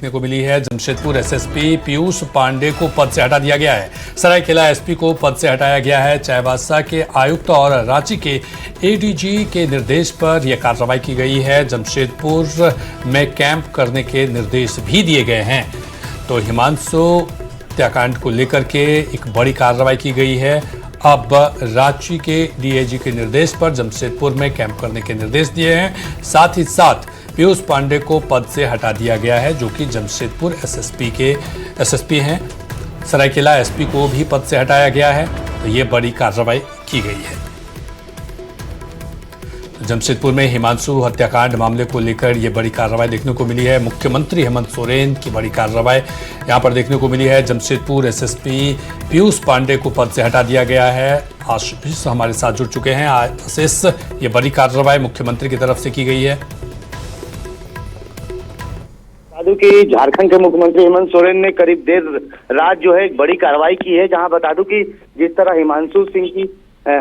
देखने को मिली है। जमशेदपुर एसएसपी पीयूष पांडे को पद से हटा दिया गया है। सरायकेला एसपी को पद से हटाया गया है। चाईबासा के आयुक्त और रांची के एडीजी के निर्देश पर यह कार्रवाई की गई है। जमशेदपुर में कैंप करने के निर्देश भी दिए गए हैं। तो हिमांशु हत्याकांड को लेकर के एक बड़ी कार्रवाई की गई है। अब रांची के डीआईजी के निर्देश पर जमशेदपुर में कैंप करने के निर्देश दिए हैं। साथ ही साथ पीयूष पांडे को पद से हटा दिया गया है, जो कि जमशेदपुर एसएसपी हैं। सरायकेला एसपी को भी पद से हटाया गया है। तो ये बड़ी कार्रवाई की गई है। जमशेदपुर में हिमांशु हत्याकांड मामले को लेकर यह बड़ी कार्रवाई देखने को मिली है। मुख्यमंत्री हेमंत सोरेन की बड़ी कार्रवाई यहां पर देखने को मिली है। जमशेदपुर एसएसपी पीयूष पांडे को पद से हटा दिया गया है। आशीष हमारे साथ जुड़ चुके हैं। आशीष, ये बड़ी कार्रवाई मुख्यमंत्री की तरफ से की गई है। बता दूं कि झारखंड के मुख्यमंत्री हेमंत सोरेन ने करीब देर रात जो है एक बड़ी कार्रवाई की है, जहां बता दूं कि जिस तरह हिमांशु सिंह की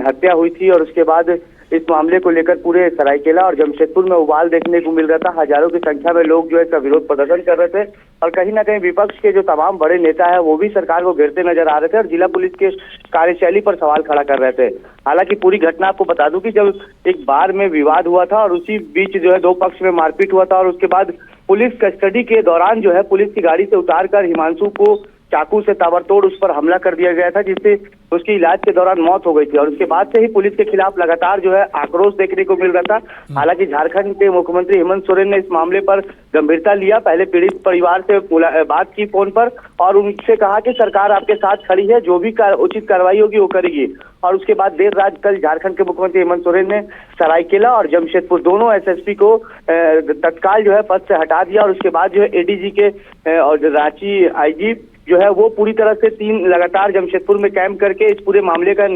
हत्या हुई थी और उसके बाद इस मामले को लेकर पूरे सरायकेला और जमशेदपुर में उबाल देखने को मिल रहा था। हजारों की संख्या में लोग जो है इसका विरोध प्रदर्शन कर रहे थे और कहीं ना कहीं विपक्ष के जो तमाम बड़े नेता है वो भी सरकार को घेरते नजर आ रहे थे और जिला पुलिस के कार्यशैली पर सवाल खड़ा कर रहे थे। हालांकि पूरी घटना आपको बता दूं कि जब एक बार में विवाद हुआ था और उसी बीच जो है दो पक्ष में मारपीट हुआ था और उसके बाद पुलिस कस्टडी के दौरान जो है पुलिस की गाड़ी से उतारकर हिमांशु को चाकू से ताबड़तोड़ उस पर हमला कर दिया गया था, जिससे उसकी इलाज के दौरान मौत हो गई थी। और उसके बाद से ही पुलिस के खिलाफ लगातार जो है आक्रोश देखने को मिल रहा था। हालांकि झारखंड के मुख्यमंत्री हेमंत सोरेन ने इस मामले पर गंभीरता लिया। पहले पीड़ित परिवार से बात की फोन पर और उनसे कहा कि सरकार आपके साथ खड़ी है, जो भी उचित कार्रवाई होगी वो करेगी। और उसके बाद देर रात कल झारखंड के मुख्यमंत्री हेमंत सोरेन ने सरायकेला और जमशेदपुर दोनों एसएसपी को तत्काल जो है पद से हटा दिया। और उसके बाद जो है एडीजी के और रांची आईजी जो है वो पूरी तरह से 3 लगातार जमशेदपुर में कैंप करके इस पूरे मामले का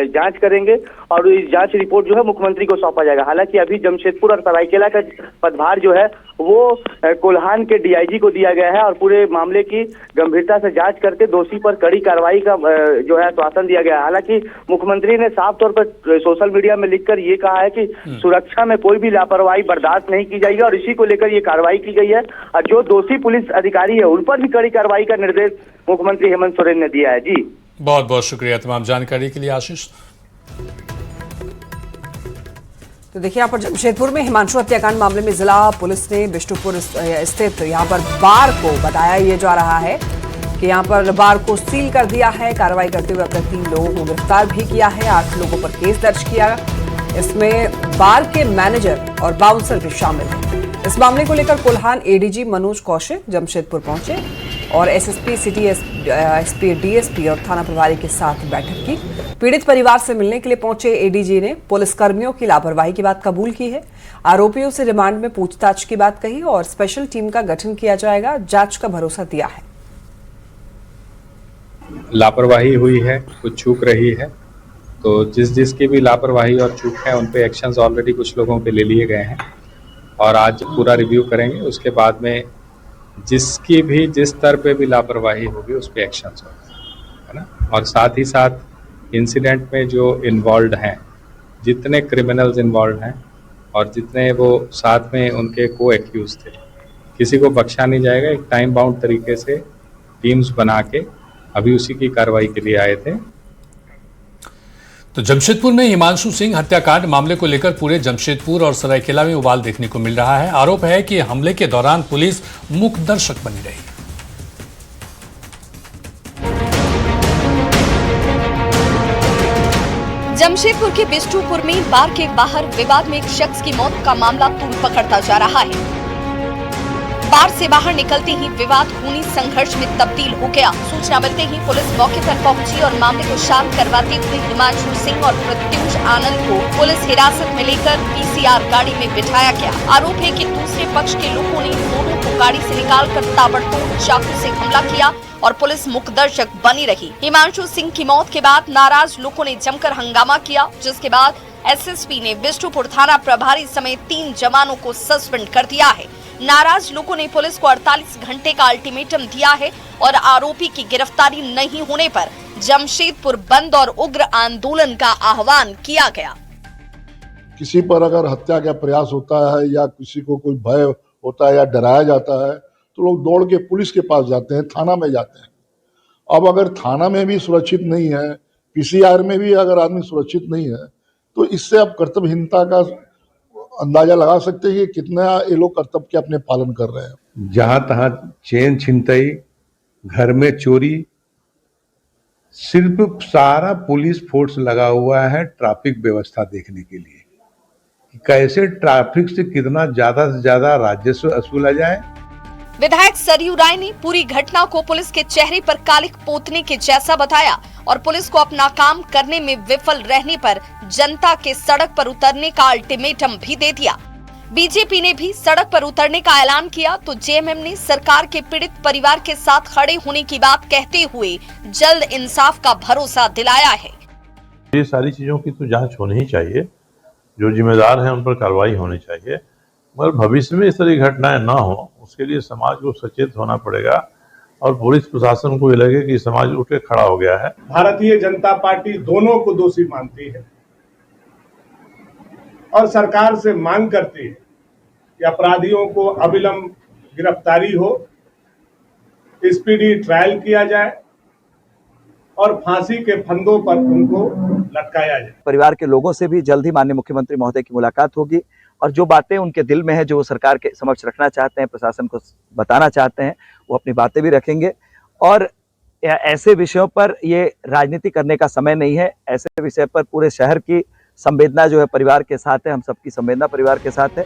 जांच करेंगे और इस जांच रिपोर्ट जो है मुख्यमंत्री को सौंपा जाएगा। हालांकि अभी जमशेदपुर और सरायकेला का पदभार जो है वो कोल्हान के डीआईजी को दिया गया है और पूरे मामले की गंभीरता से जांच करके दोषी पर कड़ी कार्रवाई का जो है आश्वासन दिया गया है। हालांकि मुख्यमंत्री ने साफ तौर पर सोशल मीडिया में लिखकर ये कहा है कि सुरक्षा में कोई भी लापरवाही बर्दाश्त नहीं की जाएगी और इसी को लेकर ये कार्रवाई की गई है और जो दोषी पुलिस अधिकारी है उन पर भी कड़ी कार्रवाई का निर्देश मुख्यमंत्री हेमंत सोरेन ने दिया है। जी, बहुत बहुत शुक्रिया तमाम जानकारी के लिए आशीष। तो देखिए, यहाँ पर जमशेदपुर में हिमांशु हत्याकांड मामले में जिला पुलिस ने बिष्टुपुर स्थित यहाँ पर बार को बताया ये जा रहा है कि यहाँ पर बार को सील कर दिया है। कार्रवाई करते हुए अब तक 3 लोगों को गिरफ्तार भी किया है। 8 लोगों पर केस दर्ज किया। इसमें बार के मैनेजर और बाउंसर भी शामिल हैं। इस मामले को लेकर कोल्हान एडीजी मनोज कौशिक जमशेदपुर पहुंचे और एसएसपी, सिटी एसपी, डीएसपी और थाना प्रभारी के साथ बैठक की। पीड़ित परिवार से मिलने के लिए पहुंचे एडीजी ने पुलिसकर्मियों की लापरवाही की बात कबूल की है। आरोपियों से रिमांड में पूछताछ की बात कही और स्पेशल टीम का गठन किया जाएगा। जांच का भरोसा दिया है। लापरवाही हुई है, कुछ चूक रही है, तो जिसकी भी लापरवाही और चूक है उन पे एक्शंस ऑलरेडी कुछ लोगों पे ले लिए गए हैं और आज पूरा रिव्यू करेंगे। उसके बाद में जिसकी भी जिस स्तर पे भी लापरवाही होगी उस पर एक्शंस होंगे, है ना। और साथ ही साथ इंसिडेंट में जो इन्वॉल्व हैं, जितने क्रिमिनल्स इन्वॉल्व हैं और जितने वो साथ में उनके को एक्यूज थे, किसी को बख्शा नहीं जाएगा। एक टाइम बाउंड तरीके से टीम्स बना के अभी उसी की कार्रवाई के लिए आए थे। तो जमशेदपुर में हिमांशु सिंह हत्याकांड मामले को लेकर पूरे जमशेदपुर और सरायकेला में उबाल देखने को मिल रहा है। आरोप है कि हमले के दौरान पुलिस मूक दर्शक बनी रही। जमशेदपुर के बिष्टुपुर में बार के बाहर विवाद में एक शख्स की मौत का मामला तूल पकड़ता जा रहा है। बार से बाहर निकलते ही विवाद खूनी संघर्ष में तब्दील हो गया। सूचना मिलते ही पुलिस मौके पर पहुंची और मामले को शांत करवाते हुए हिमांशु सिंह और प्रत्युष आनंद को पुलिस हिरासत में लेकर पीसीआर गाड़ी में बिठाया गया। आरोप है कि दूसरे पक्ष के लोगों ने दोनों को गाड़ी से निकालकर ताबड़तोड़ चाकू से हमला किया और पुलिस मुखदर्शक बनी रही। हिमांशु सिंह की मौत के बाद नाराज लोगों ने जमकर हंगामा किया, जिसके बाद एसएसपी ने बिष्टुपुर थाना प्रभारी समेत 3 जवानों को सस्पेंड कर दिया है। नाराज लोगों ने पुलिस को 48 घंटे का अल्टीमेटम दिया है और आरोपी की गिरफ्तारी नहीं होने पर जमशेदपुर बंद और उग्र आंदोलन का आह्वान किया गया। किसी पर अगर हत्या का प्रयास होता है या किसी को कोई भय होता है या डराया जाता है तो लोग दौड़ के पुलिस के पास जाते हैं, थाना में जाते हैं। अब अगर थाना में भी सुरक्षित नहीं है, पीसीआर में भी अगर आदमी सुरक्षित नहीं है, तो इससे आप कर्तव्यहीनता का अंदाजा लगा सकते हैं कि कितना ये लोग कर्तव्य के अपने पालन कर रहे हैं। जहां तहां चेन छिनतई, घर में चोरी, सिर्फ सारा पुलिस फोर्स लगा हुआ है ट्रैफिक व्यवस्था देखने के लिए कि कैसे ट्रैफिक से कितना ज्यादा से ज्यादा राजस्व वसूला जाए। विधायक सरयू राय ने पूरी घटना को पुलिस के चेहरे पर कालिक पोतने के जैसा बताया और पुलिस को अपना काम करने में विफल रहने पर जनता के सड़क पर उतरने का अल्टीमेटम भी दे दिया। बीजेपी ने भी सड़क पर उतरने का ऐलान किया तो जेएमएम ने सरकार के पीड़ित परिवार के साथ खड़े होने की बात कहते हुए जल्द इंसाफ का भरोसा दिलाया है। ये सारी चीजों की तो जांच होनी ही चाहिए, जो जिम्मेदार हैं उन पर कार्रवाई होनी चाहिए, मगर भविष्य में इस तरह की घटनाएं ना हो उसके लिए समाज को सचेत होना पड़ेगा और पुलिस प्रशासन को ये लगे कि समाज उठ के खड़ा हो गया है। भारतीय जनता पार्टी दोनों को दोषी मानती है और सरकार से मांग करती है कि अपराधियों को अविलंब गिरफ्तारी हो, स्पीडी ट्रायल किया जाए और फांसी के फंदों पर उनको लटकाया जाए। परिवार के लोगों से भी जल्द ही माननीय मुख्यमंत्री महोदय की मुलाकात होगी और जो बातें उनके दिल में है, जो वो सरकार के समक्ष रखना चाहते हैं, प्रशासन को बताना चाहते हैं, वो अपनी बातें भी रखेंगे। और ऐसे विषयों पर ये राजनीति करने का समय नहीं है। ऐसे विषय पर पूरे शहर की संवेदना जो है परिवार के साथ है, हम सबकी संवेदना परिवार के साथ है।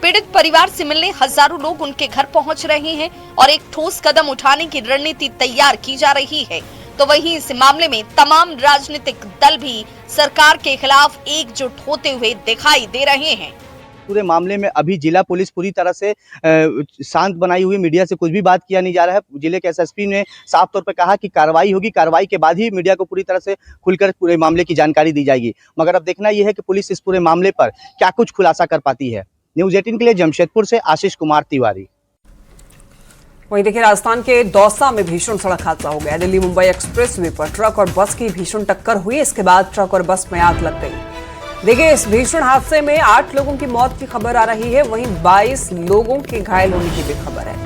पीड़ित परिवार से मिलने हजारों लोग उनके घर पहुंच रहे हैं और एक ठोस कदम उठाने की रणनीति तैयार की जा रही है। तो वहीं इस मामले में तमाम राजनीतिक दल भी सरकार के खिलाफ एकजुट होते हुए दिखाई दे रहे हैं। पूरे मामले में अभी जिला पुलिस पूरी तरह से शांत बनाई हुई, मीडिया से कुछ भी बात किया नहीं जा रहा है। जिले के एसएसपी ने साफ तौर पर कहा कि कार्रवाई होगी, कार्रवाई के बाद ही मीडिया को पूरी तरह से खुलकर पूरे मामले की जानकारी दी जाएगी। मगर अब देखना यह है कि पुलिस इस पूरे मामले पर क्या कुछ खुलासा कर पाती है। न्यूज़ 18 के लिए जमशेदपुर से आशीष कुमार तिवारी। वहीं देखिए, राजस्थान के दौसा में भीषण सड़क हादसा हो गया। दिल्ली मुंबई एक्सप्रेस वे पर ट्रक और बस की भीषण टक्कर हुई। इसके बाद ट्रक और बस में आग लग गई। देखिए, इस भीषण हादसे में 8 लोगों की मौत की खबर आ रही है, वहीं 22 लोगों के घायल होने की भी खबर है।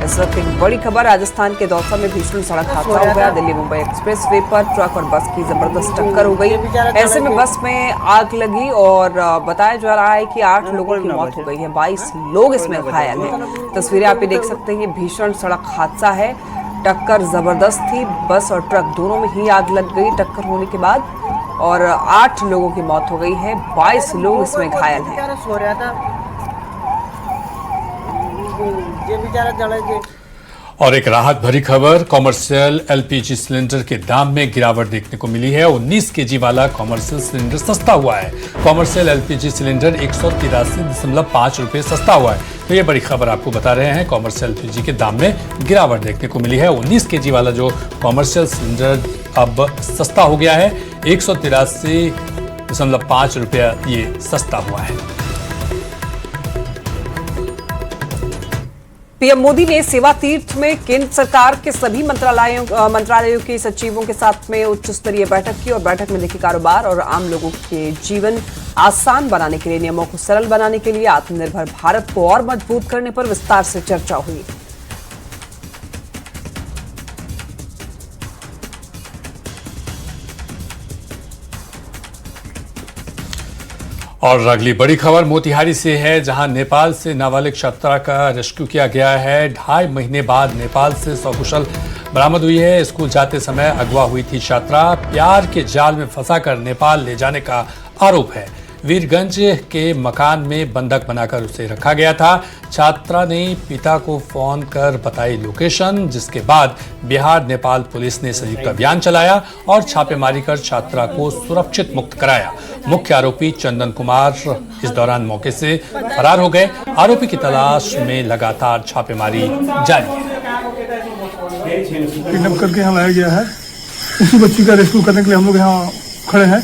इस वक्त एक बड़ी खबर, राजस्थान के दौसा में भीषण सड़क हादसा हो गया। दिल्ली मुंबई एक्सप्रेस वे पर ट्रक और बस की जबरदस्त टक्कर हो गई। ऐसे में बस में आग लगी और बताया जा रहा है कि 8 लोगों की मौत हो गई है, 22 लोग इसमें घायल हैं। तस्वीरें आप ये देख सकते हैं, भीषण सड़क हादसा है। टक्कर जबरदस्त थी, बस और ट्रक दोनों में ही आग लग गई टक्कर होने के बाद और 8 लोगों की मौत हो गई है, 22 लोग इसमें घायल हैं। और एक राहत भरी खबर, कॉमर्शियल एलपीजी सिलेंडर के दाम में गिरावट देखने को मिली है। 19 केजी वाला कॉमर्शियल सिलेंडर सस्ता हुआ है। कॉमर्शियल एलपीजी सिलेंडर 183.5 रुपये सस्ता हुआ है। तो ये बड़ी खबर आपको बता रहे हैं, कॉमर्शियल एलपीजी के दाम में गिरावट देखने को मिली है। 19 केजी वाला जो कॉमर्शियल सिलेंडर अब सस्ता हो गया है, 183.5 रुपया ये सस्ता हुआ है। पीएम मोदी ने सेवा तीर्थ में केंद्र सरकार के सभी मंत्रालयों के सचिवों के साथ में उच्च स्तरीय बैठक की और बैठक में देखिए, कारोबार और आम लोगों के जीवन आसान बनाने के लिए, नियमों को सरल बनाने के लिए, आत्मनिर्भर भारत को और मजबूत करने पर विस्तार से चर्चा हुई। और अगली बड़ी खबर मोतिहारी से है, जहां नेपाल से नाबालिग छात्रा का रेस्क्यू किया गया है। 2.5 महीने बाद नेपाल से सकुशल बरामद हुई है। स्कूल जाते समय अगवा हुई थी छात्रा। प्यार के जाल में फंसाकर नेपाल ले जाने का आरोप है। वीरगंज के मकान में बंधक बनाकर उसे रखा गया था। छात्रा ने पिता को फोन कर बताई लोकेशन, जिसके बाद बिहार नेपाल पुलिस ने संयुक्त अभियान चलाया और छापेमारी कर छात्रा को सुरक्षित मुक्त कराया। मुख्य आरोपी चंदन कुमार इस दौरान मौके से फरार हो गए। आरोपी की तलाश में लगातार छापेमारी जारी है। किडनैप करके यहाँ लाया गया है। उसी बच्ची का रेस्क्यू करने के लिए हम लोग यहाँ खड़े हैं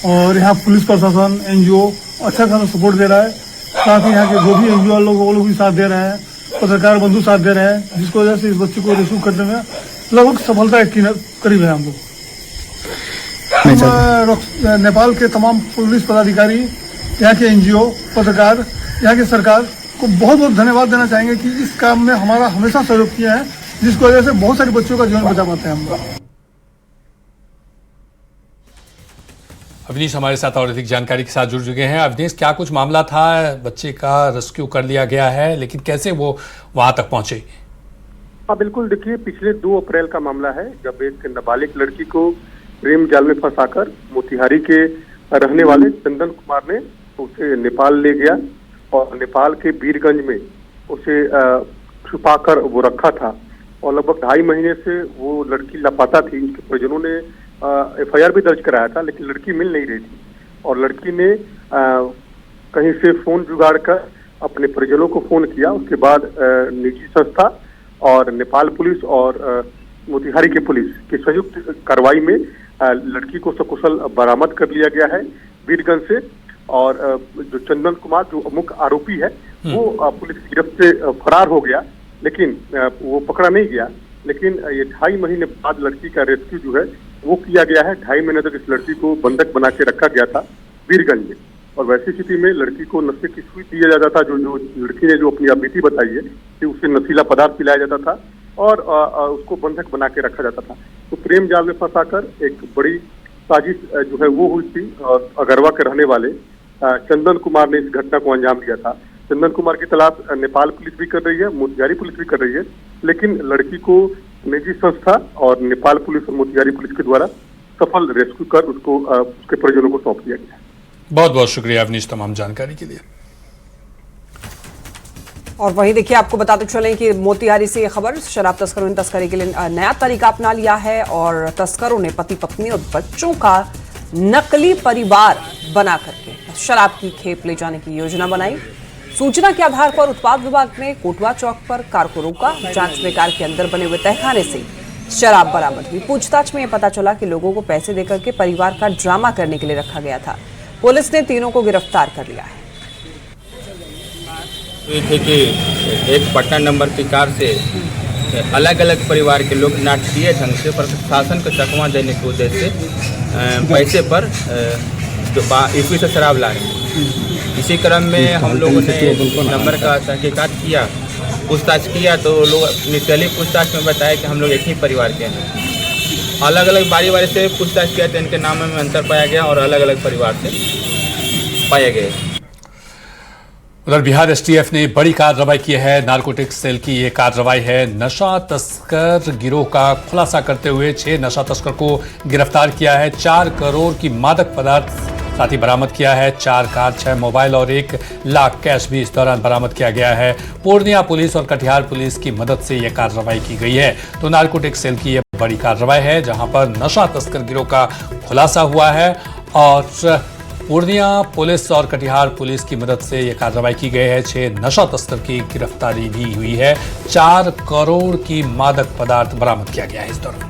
और यहाँ पुलिस प्रशासन, एनजीओ अच्छा खासा सपोर्ट दे रहा है। साथ ही यहाँ के जो भी एनजीओ लोग वो लोग भी साथ दे रहे हैं, पत्रकार बंधु साथ दे रहे हैं, जिसकी वजह से इस बच्चे को रेस्क्यू करने में लगभग सफलता के करीब है। हम लोग नेपाल के तमाम पुलिस पदाधिकारी, यहाँ के एनजीओ, पत्रकार, यहाँ की सरकार को बहुत बहुत धन्यवाद देना चाहेंगे कि इस काम में हमारा हमेशा सहयोग किया है, जिसकी वजह से बहुत सारे बच्चों का जीवन बचा पाते हैं हम लोग। अवनीश हमारे साथ और अधिक जानकारी के साथ जुड़ चुके हैं। अवनीश, क्या कुछ मामला था? बच्चे का रेस्क्यू कर लिया गया है, लेकिन कैसे वो वहां तक पहुंचे? हाँ बिल्कुल, देखिए पिछले 2 अप्रैल का मामला है, जब एक नाबालिग लड़की को प्रेम जाल में फंसाकर मोतिहारी के रहने वाले चंदन कुमार ने उसे नेपाल ले गया और नेपाल के वीरगंज में उसे छुपाकर वो रखा था और लगभग 2.5 महीने से वो लड़की लापता थी। उसके परिजनों ने FIR भी दर्ज कराया था, लेकिन लड़की मिल नहीं रही थी और लड़की ने कहीं से फोन जुगाड़ कर अपने परिजनों को फोन किया। उसके बाद निजी संस्था और नेपाल पुलिस और मोतिहारी की पुलिस की संयुक्त कार्रवाई में लड़की को सकुशल बरामद कर लिया गया है वीरगंज से। और जो चंदन कुमार जो मुख्य आरोपी है वो पुलिस की गिरफ्त से फरार हो गया, लेकिन वो पकड़ा नहीं गया। लेकिन ये 2.5 महीने बाद लड़की का रेस्क्यू जो है वो किया गया है। 2.5 महीने तक इस लड़की को बंधक बना के रखा गया था वीरगंज में और वैसी स्थिति में लड़की को नशे की सुई दिया जाता था। जो लड़की ने जो अपनी बीती बताई है कि उसे नशीला पदार्थ पिलाया जाता था और उसको बंधक बना के रखा जाता था। तो प्रेम जाल में फंसाकर एक बड़ी साजिश जो है वो हुई थी और अगरवा के रहने वाले चंदन कुमार ने इस घटना को अंजाम दिया था। चंदन कुमार की तलाश नेपाल पुलिस भी कर रही है, मोतिहारी पुलिस भी कर रही है, लेकिन लड़की को निजी संस्था और नेपाल पुलिस और मोतिहारी पुलिस के द्वारा सफल रेस्क्यू कर उसको उसके परिजनों को सौंप दिया गया। बहुत बहुत शुक्रिया अवनीश तमाम जानकारी के लिए। और वहीं देखिए, आपको बताते चलें कि मोतिहारी से ये खबर, शराब तस्करों ने तस्करी के लिए नया तरीका अपना लिया है और तस्करों ने पति पत्नी और बच्चों का नकली परिवार बना करके शराब की खेप ले जाने की योजना बनाई। सूचना के आधार पर उत्पाद विभाग ने कोटवा चौक पर कार को रोका। जांच में कार के अंदर बने हुए तहखाने से शराब बरामद हुई। पूछताछ में यह पता चला कि लोगों को पैसे देकर के परिवार का ड्रामा करने के लिए रखा गया था। पुलिस ने तीनों को गिरफ्तार कर लिया है। थे कि एक पटना नंबर की कार से अलग अलग परिवार के लोग नाटकीय ढंग से प्रशासन को चकमा देने के उद्देश्य से पैसे पर यूपी से शराब ला रहे हैं। इसी क्रम में हम लोगों ने नंबर का तहकीकात किया, पूछताछ किया तो लोग इनिशियली पूछताछ में बताया कि हम लोग एक ही परिवार के हैं। अलग अलग बारी से पूछताछ किया तो इनके नाम में अंतर पाया गया और अलग अलग परिवार से पाए गए। उधर बिहार STF ने बड़ी कार्रवाई की है। नारकोटिक्स सेल की ये कार्रवाई है। नशा तस्कर गिरोह का खुलासा करते हुए 6 नशा तस्कर को गिरफ्तार किया है। 4 करोड़ की मादक पदार्थ साथ ही बरामद किया है। 4 कार, 6 मोबाइल और 1 लाख कैश भी इस दौरान बरामद किया गया है। पूर्णिया पुलिस और कटिहार पुलिस की मदद से यह कार्रवाई की गई है। तो नारकोटिक्स सेल की यह बड़ी कार्रवाई है जहां पर नशा तस्कर गिरोह का खुलासा हुआ है और पूर्णिया पुलिस और कटिहार पुलिस की मदद से यह कार्रवाई की गई है। 6 नशा तस्कर की गिरफ्तारी भी हुई है। 4 करोड़ की मादक पदार्थ बरामद किया गया है इस दौरान।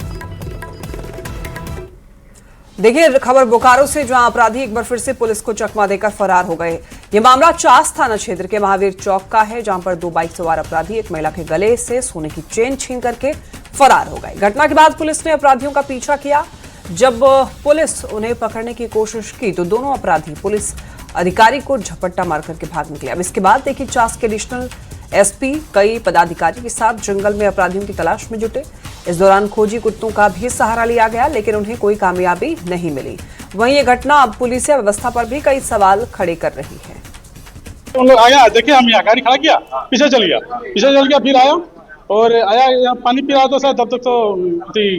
देखिए खबर बोकारो से, जहां अपराधी एक बार फिर से पुलिस को चकमा देकर फरार हो गए। ये मामला चास थाना क्षेत्र के महावीर चौक का है, जहां पर 2 बाइक सवार अपराधी एक महिला के गले से सोने की चेन छीन करके फरार हो गए। घटना के बाद पुलिस ने अपराधियों का पीछा किया। जब पुलिस उन्हें पकड़ने की कोशिश की तो दोनों अपराधी पुलिस अधिकारी को झपट्टा मार करके भाग निकले। अब इसके बाद देखिए, चास के एडिशनल SP कई पदाधिकारी के साथ जंगल में अपराधियों की तलाश में जुटे। इस दौरान खोजी कुत्तों का भी सहारा लिया गया, लेकिन उन्हें कोई कामयाबी नहीं मिली। वहीं ये घटना अब पुलिस व्यवस्था पर भी कई सवाल खड़े कर रही है। उन लोग आया, देखिए हम यहाँ गाड़ी खड़ा किया, पीछे चल गया, फिर आया और आया यहाँ पानी पी रहा था सर, तब तक तो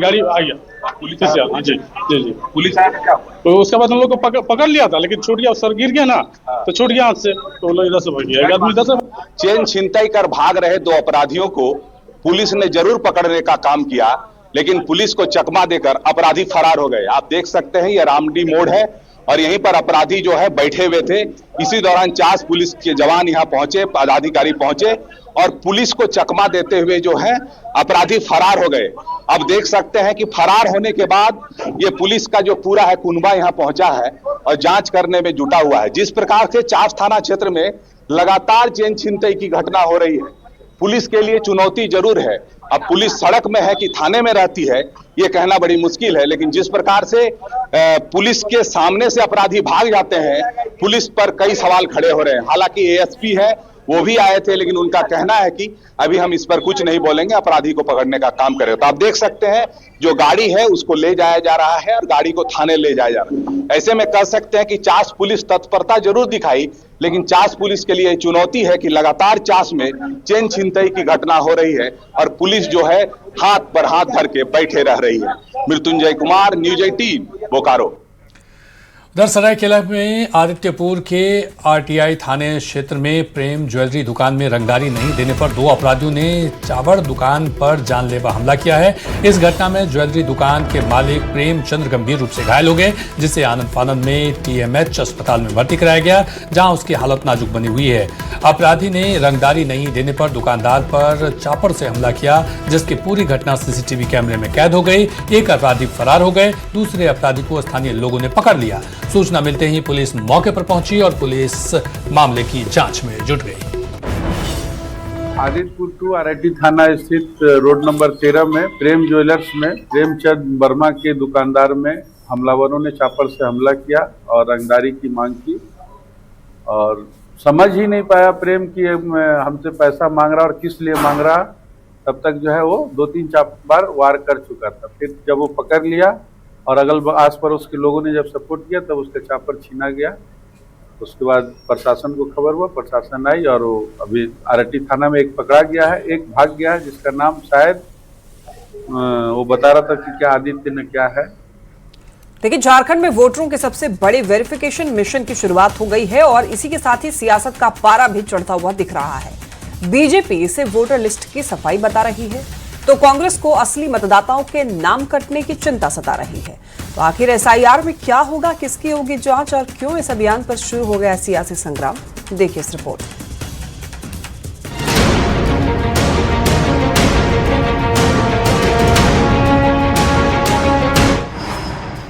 गाड़ी आ गया पुलिस। हाँ जी पुलिस आया। तो उसके बाद हम लोग को पकड़ लिया था, लेकिन छूट गया, सर गिर गया ना तो छूट गया हाथ से, तो लोग इधर से भाग गया। एक आदमी इधर से चेन छिनताई कर भाग रहे 2 अपराधियों को पुलिस ने जरूर पकड़ने का काम किया, लेकिन पुलिस को चकमा देकर अपराधी फरार हो गए। आप देख सकते हैं ये रामडी मोड़ है और यहीं पर अपराधी जो है बैठे हुए थे। इसी दौरान 4 पुलिस के जवान यहाँ पहुंचे, पदाधिकारी पहुंचे और पुलिस को चकमा देते हुए जो है अपराधी फरार हो गए। अब देख सकते हैं कि फरार होने के बाद ये पुलिस का जो पूरा है कुनबा यहाँ पहुंचा है और जांच करने में जुटा हुआ है। जिस प्रकार से चास थाना क्षेत्र में लगातार चेन छिनताई की घटना हो रही है, पुलिस के लिए चुनौती जरूर है। अब पुलिस सड़क में है कि थाने में रहती है ये कहना बड़ी मुश्किल है, लेकिन जिस प्रकार से पुलिस के सामने से अपराधी भाग जाते हैं, पुलिस पर कई सवाल खड़े हो रहे हैं। हालांकि ASP है वो भी आए थे, लेकिन उनका कहना है कि अभी हम इस पर कुछ नहीं बोलेंगे, अपराधी को पकड़ने का काम करें। तो आप देख सकते हैं जो गाड़ी है उसको ले जाया जा रहा है और गाड़ी को थाने ले जाया जा रहा है। ऐसे में कह सकते हैं कि चास पुलिस तत्परता जरूर दिखाई, लेकिन चास पुलिस के लिए चुनौती है कि लगातार चास में चेन छिनतई की घटना हो रही है और पुलिस जो है हाथ पर हाथ धर के बैठे रह रही है। मृत्युंजय कुमार, न्यूज 18 बोकारो। उधर सरायकेला में आदित्यपुर के आरटीआई थाने क्षेत्र में प्रेम ज्वेलरी दुकान में रंगदारी नहीं देने पर दो अपराधियों ने चावड़ दुकान पर जानलेवा हमला किया है। इस घटना में ज्वेलरी दुकान के मालिक प्रेमचंद्र गंभीर रूप से घायल हो गए, जिसे आनंद फानंद में टीएमएच अस्पताल में भर्ती कराया गया, जहां उसकी हालत नाजुक बनी हुई है। अपराधी ने रंगदारी नहीं देने पर दुकानदार पर चापड़ से हमला किया, जिसकी पूरी घटना सीसीटीवी कैमरे में कैद हो गई। एक अपराधी फरार हो गए, दूसरे अपराधी को स्थानीय लोगों ने पकड़ लिया। सूचना मिलते ही पुलिस मौके पर पहुंची और पुलिस मामले की जांच में जुट गई। आदित्यपुर टू आरआईटी थाना स्थित रोड नंबर 13 में प्रेम ज्वेलर्स में प्रेमचंद वर्मा के दुकानदार में हमलावरों ने चापर से हमला किया और रंगदारी की मांग की और समझ ही नहीं पाया प्रेम की हमसे पैसा मांग रहा और किस लिए मांग रहा। तब तक जो है वो 2-3 बार वार कर चुका था। फिर जब वो पकड़ लिया और अगल आस पड़ोस के लोगों ने जब सपोर्ट किया तब उसके चापर छीना गया। उसके बाद प्रशासन को खबर हुआ, प्रशासन आई और वो अभी आरटी थाना में एक पकड़ा गया है, एक भाग गया है जिसका नाम शायद वो बता रहा था कि क्या आदित्य ने क्या है। देखिए, झारखंड में वोटरों के सबसे बड़े वेरिफिकेशन मिशन की शुरुआत हो गई है और इसी के साथ ही सियासत का पारा भी चढ़ता हुआ दिख रहा है। बीजेपी इसे वोटर लिस्ट की सफाई बता रही है तो कांग्रेस को असली मतदाताओं के नाम कटने की चिंता सता रही है। तो आखिर एसआईआर में क्या होगा, किसकी होगी जांच और क्यों इस अभियान पर शुरू हो गया सियासी संग्राम, देखिए इस रिपोर्ट।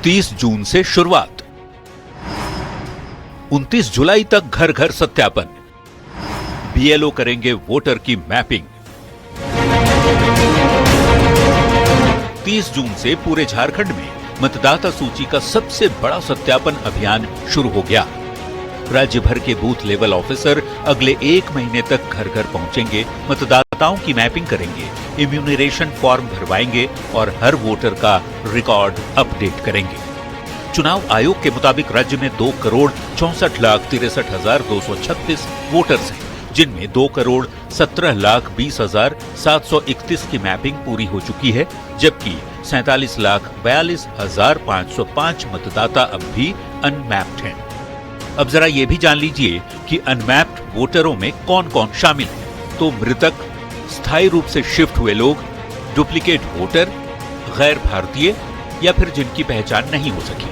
तीस जून से शुरुआत, 29 जुलाई तक घर घर सत्यापन, बीएलओ करेंगे वोटर की मैपिंग। 30 जून से पूरे झारखंड में मतदाता सूची का सबसे बड़ा सत्यापन अभियान शुरू हो गया। राज्य भर के बूथ लेवल ऑफिसर अगले 1 महीने तक घर घर पहुंचेंगे, मतदाताओं की मैपिंग करेंगे, इम्यूनरेशन फॉर्म भरवाएंगे और हर वोटर का रिकॉर्ड अपडेट करेंगे। चुनाव आयोग के मुताबिक राज्य में 2,64,63,236 वोटर्स हैं, जिनमें 2,17,20,731 की मैपिंग पूरी हो चुकी है, जबकि 47,42,505 मतदाता अब भी अनमैप्ड हैं। अब जरा ये भी जान लीजिए कि अनमैप्ड वोटरों में कौन कौन शामिल है। तो मृतक, स्थायी रूप से शिफ्ट हुए लोग, डुप्लीकेट वोटर, गैर भारतीय या फिर जिनकी पहचान नहीं हो सकी।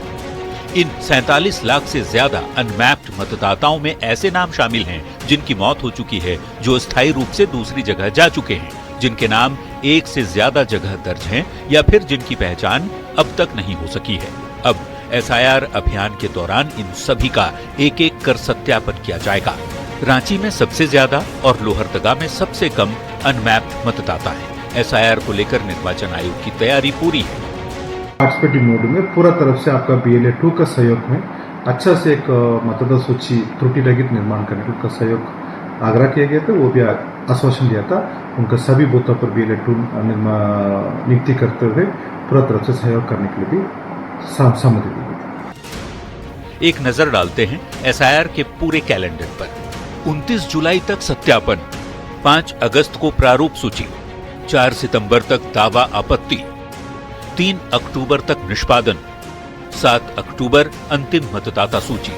इन 47 लाख से ज्यादा अनमैप्ड मतदाताओं में ऐसे नाम शामिल हैं जिनकी मौत हो चुकी है, जो स्थायी रूप से दूसरी जगह जा चुके हैं, जिनके नाम एक से ज्यादा जगह दर्ज हैं या फिर जिनकी पहचान अब तक नहीं हो सकी है। अब एसआईआर अभियान के दौरान इन सभी का एक एक कर सत्यापन किया जाएगा। रांची में सबसे ज्यादा और लोहरदगा में सबसे कम अनमैप्ड मतदाता है। एसआईआर को लेकर निर्वाचन आयोग की तैयारी पूरी है। पार्टिसिपेटिव मोड में पूरा तरफ से आपका BLA-2 का सहयोग में अच्छा से एक मतदाता सूची त्रुटि रहित निर्माण करने का सहयोग आग्रह किया गया था। वो भी आश्वासन दिया था, उनका सभी बूथों पर BLA-2 नियुक्ति करते हुए पूरा तरफ से सहयोग करने के लिए भी सहमति दी गई। एक नजर डालते हैं एसआईआर के पूरे कैलेंडर पर। 29 जुलाई तक सत्यापन, 5 अगस्त को प्रारूप सूची, 4 सितंबर तक दावा आपत्ति, 3 अक्टूबर तक निष्पादन, 7 अक्टूबर अंतिम मतदाता सूची।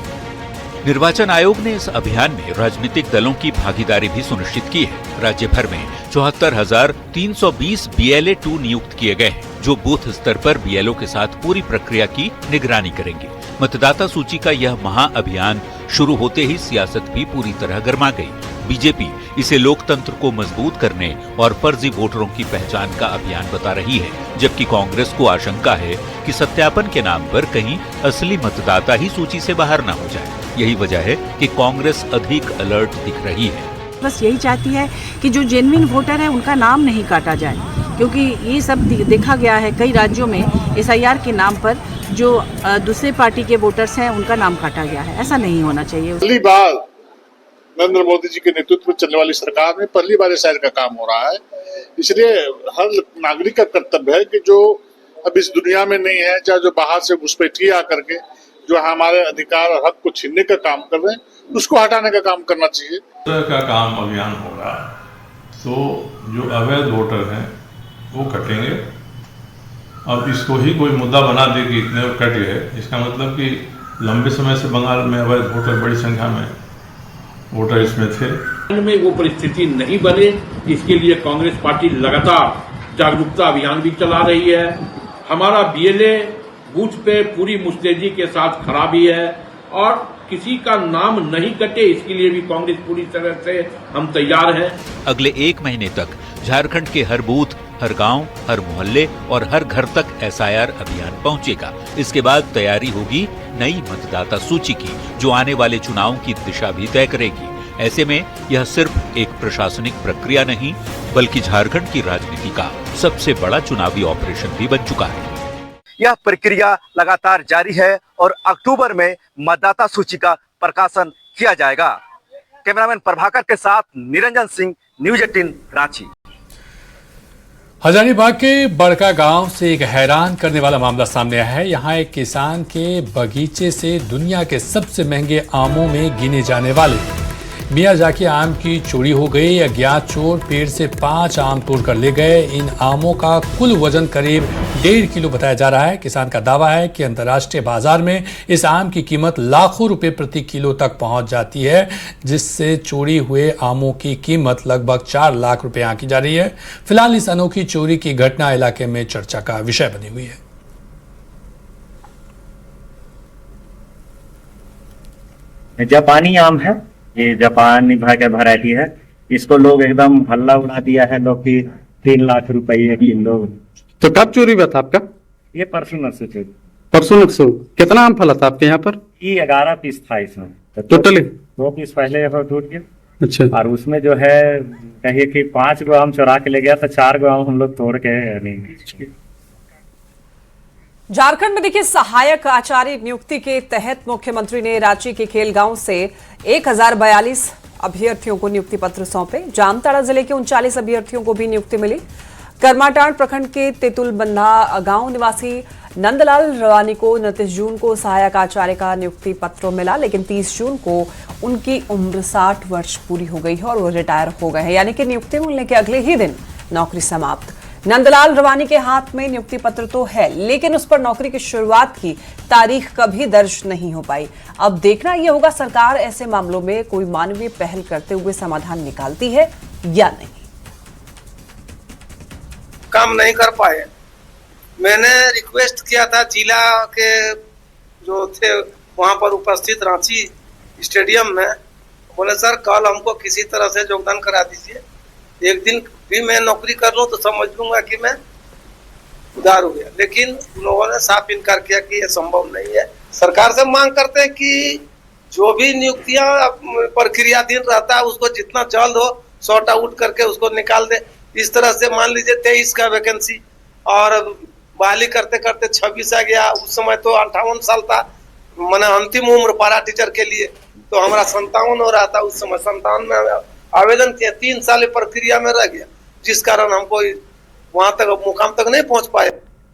निर्वाचन आयोग ने इस अभियान में राजनीतिक दलों की भागीदारी भी सुनिश्चित की है। राज्य भर में 74,320 BLA-2 नियुक्त किए गए हैं, जो बूथ स्तर पर BLO के साथ पूरी प्रक्रिया की निगरानी करेंगे। मतदाता सूची का यह महाअभियान शुरू होते ही सियासत भी पूरी तरह गर्मा गई। बीजेपी इसे लोकतंत्र को मजबूत करने और फर्जी वोटरों की पहचान का अभियान बता रही है, जबकि कांग्रेस को आशंका है कि सत्यापन के नाम पर कहीं असली मतदाता ही सूची से बाहर न हो जाए। यही वजह है कि कांग्रेस अधिक अलर्ट दिख रही है। बस यही चाहती है कि जो जेन्युइन वोटर है उनका नाम नहीं काटा जाए, क्योंकि ये सब देखा गया है कई राज्यों में एसआईआर के नाम पर जो दूसरे पार्टी के वोटर्स हैं उनका नाम काटा गया है। ऐसा नहीं होना चाहिए। पहली बार नरेंद्र मोदी जी के नेतृत्व में चलने वाली सरकार में पहली बार SIR का काम हो रहा है। इसलिए हर नागरिक का कर्तव्य है कि जो अब इस दुनिया में नहीं है, चाहे जो बाहर से घुसपैठिए आकर के जो हमारे अधिकार और हक को छीनने का काम कर रहे हैं, उसको हटाने का काम करना चाहिए। का काम अभियान होगा तो जो अवैध वोटर हैं वो कटेंगे। अब इसको ही कोई मुद्दा बना दे कि इतने कट गए, इसका मतलब कि लंबे समय से बंगाल में अवैध वोटर बड़ी संख्या में वोटर इसमें थे। में वो परिस्थिति नहीं बने, इसके लिए कांग्रेस पार्टी लगातार जागरूकता अभियान भी चला रही है। हमारा BLA बूथ पे पूरी मुस्तैदी के साथ खड़ा भी है और किसी का नाम नहीं कटे, इसके लिए भी कांग्रेस पूरी तरह से हम तैयार हैं। अगले 1 महीने तक झारखंड के हर बूथ, हर गांव, हर मोहल्ले और हर घर तक SIR अभियान पहुंचेगा। इसके बाद तैयारी होगी नई मतदाता सूची की, जो आने वाले चुनाव की दिशा भी तय करेगी। ऐसे में यह सिर्फ एक प्रशासनिक प्रक्रिया नहीं, बल्कि झारखंड की राजनीति का सबसे बड़ा चुनावी ऑपरेशन भी बन चुका है। यह प्रक्रिया लगातार जारी है और अक्टूबर में मतदाता सूची का प्रकाशन किया जाएगा। कैमरामैन प्रभाकर के साथ निरंजन सिंह, न्यूज 18 रांची। हजारीबाग के बड़का गांव से एक हैरान करने वाला मामला सामने आया है। यहां एक किसान के बगीचे से दुनिया के सबसे महंगे आमों में गिने जाने वाले मियाजाकी आम की चोरी हो गई। अज्ञात चोर पेड़ से 5 आम तोड़कर ले गए। इन आमों का कुल वजन करीब 1.5 किलो बताया जा रहा है। किसान का दावा है कि अंतर्राष्ट्रीय बाजार में इस आम की कीमत लाखों रुपए प्रति किलो तक पहुंच जाती है, जिससे चोरी हुए आमों की कीमत लगभग 4 लाख रुपए आंकी जा रही है। फिलहाल इस अनोखी चोरी की घटना इलाके में चर्चा का विषय बनी हुई है। जापानी आम है, ये जापानी वैरायटी है। इसको लोग एकदम हल्ला उड़ा दिया है लोग कि 3 लाख रुपए किलो। तो कब चोरी हुआ था आपका? ये परसों नरसों चोरी। परसों नरसों। कितना आम फला था आपके यहाँ पर? ये 11 पीस था इसमें टोटली। 2 पीस पहले टूट गया। अच्छा। और उसमें जो है कहिए कि 5 गो आम चुरा के ले गया, तो 4 गो आम हम लोग तोड़ के नहीं। झारखंड में देखिए, सहायक आचार्य नियुक्ति के तहत मुख्यमंत्री ने रांची के खेलगांव से 1042 अभ्यर्थियों को नियुक्ति पत्र सौंपे। जामताड़ा जिले के 39 अभ्यर्थियों को भी नियुक्ति मिली। करमाटांड प्रखंड के तेतुलबंधा गांव निवासी नंदलाल रवानी को 29 जून को सहायक आचार्य का नियुक्ति पत्र मिला, लेकिन 30 जून को उनकी उम्र 60 वर्ष पूरी हो गई है और वो रिटायर हो गए हैं, यानी कि नियुक्ति मिलने के अगले ही दिन नौकरी समाप्त। नंदलाल रवानी के हाथ में नियुक्ति पत्र तो है, लेकिन उस पर नौकरी की शुरुआत की तारीख कभी दर्ज नहीं हो पाई। अब देखना यह होगा सरकार ऐसे मामलों में कोई मानवीय पहल करते हुए समाधान निकालती है या नहीं। काम नहीं कर पाए। मैंने रिक्वेस्ट किया था जिला के जो थे वहां पर उपस्थित रांची स्टेडियम में, बोले सर कल हमको किसी तरह से योगदान करा दीजिए, एक दिन भी मैं नौकरी कर लूं तो समझ लूंगा कि मैं उधार हो गया। लेकिन उन लोगों ने साफ इनकार किया कि यह संभव नहीं है। सरकार से मांग करते हैं कि जो भी नियुक्तियां प्रक्रियाधीन रहता है उसको जितना जल्द हो सॉर्ट आउट करके उसको निकाल दे। इस तरह से मान लीजिए 23 का वैकेंसी और बहाली करते करते 26 आ गया। उस समय तो 58 साल था, मैंने अंतिम उम्र पारा टीचर के लिए, तो हमारा 57 हो रहा था उस समय। 57 में आवेदन किया, 3 साल प्रक्रिया में रह गया, जिस कारण हमको वहां तक मुकाम तक नहीं पहुंच पाए।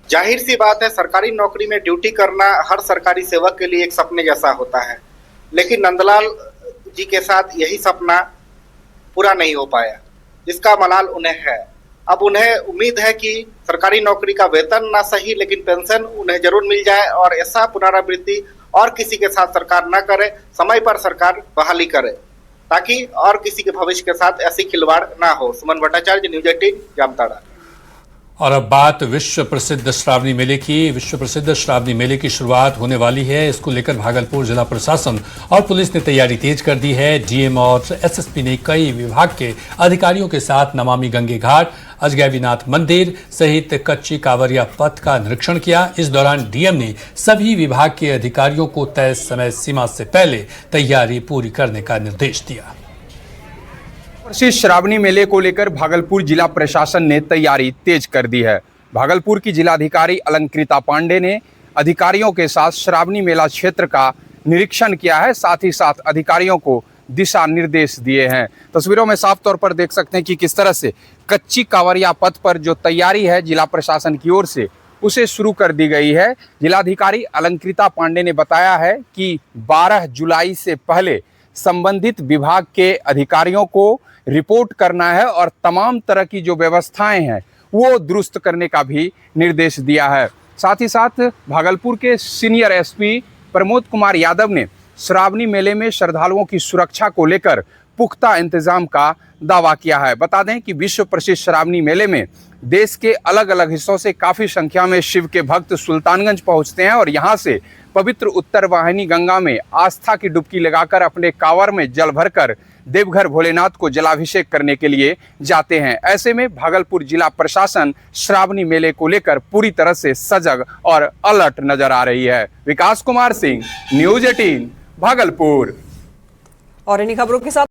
जाहिर सी बात है, सरकारी नौकरी में ड्यूटी करना हर सरकारी सेवक के लिए एक सपने जैसा होता है, लेकिन नंदलाल जी के साथ यही सपना पूरा नहीं हो पाया, जिसका मलाल उन्हें है। अब उन्हें उम्मीद है कि सरकारी नौकरी का वेतन ना सही लेकिन पेंशन उन्हें जरूर मिल जाए और ऐसा पुनरावृत्ति और किसी के साथ सरकार न करे, समय पर सरकार बहाली करे, ताकि और किसी के भविष्य के साथ ऐसी खिलवाड़ ना हो। सुमन भट्टाचार्य, न्यूज 18 जामताड़ा। और अब बात विश्व प्रसिद्ध श्रावणी मेले की। विश्व प्रसिद्ध श्रावणी मेले की शुरुआत होने वाली है। इसको लेकर भागलपुर जिला प्रशासन और पुलिस ने तैयारी तेज कर दी है। डीएम और एसएसपी ने कई विभाग के अधिकारियों के साथ नमामि गंगे घाट, अजगैबीनाथ मंदिर सहित कच्ची कांवरिया पथ का निरीक्षण किया। इस दौरान डीएम ने सभी विभाग के अधिकारियों को तय समय सीमा से पहले तैयारी पूरी करने का निर्देश दिया। प्रसिद्ध श्रावणी मेले को लेकर भागलपुर जिला प्रशासन ने तैयारी तेज कर दी है। भागलपुर की जिलाधिकारी अलंकृता पांडे ने अधिकारियों के साथ श्रावणी मेला क्षेत्र का निरीक्षण किया है। साथ ही साथ अधिकारियों को दिशा निर्देश दिए हैं। तस्वीरों में साफ तौर पर देख सकते हैं कि किस तरह से कच्ची कांवरिया पथ पर जो तैयारी है जिला प्रशासन की ओर से उसे शुरू कर दी गई है। जिलाधिकारी अलंकृता पांडे ने बताया है कि 12 जुलाई से पहले संबंधित विभाग के अधिकारियों को रिपोर्ट करना है और तमाम तरह की जो व्यवस्थाएं हैं वो दुरुस्त करने का भी निर्देश दिया है। साथ ही साथ भागलपुर के सीनियर एसपी प्रमोद कुमार यादव ने श्रावणी मेले में श्रद्धालुओं की सुरक्षा को लेकर पुख्ता इंतजाम का दावा किया है। बता दें कि विश्व प्रसिद्ध श्रावणी मेले में देश के अलग अलग हिस्सों से काफी संख्या में शिव के भक्त सुल्तानगंज पहुंचते हैं और यहां से पवित्र उत्तर वाहिनी गंगा में आस्था की डुबकी लगाकर अपने कांवर में जल भरकर देवघर भोलेनाथ को जलाभिषेक करने के लिए जाते हैं। ऐसे में भागलपुर जिला प्रशासन श्रावणी मेले को लेकर पूरी तरह से सजग और अलर्ट नजर आ रही है। विकास कुमार सिंह, न्यूज 18 भागलपुर। और इन्हीं खबरों के साथ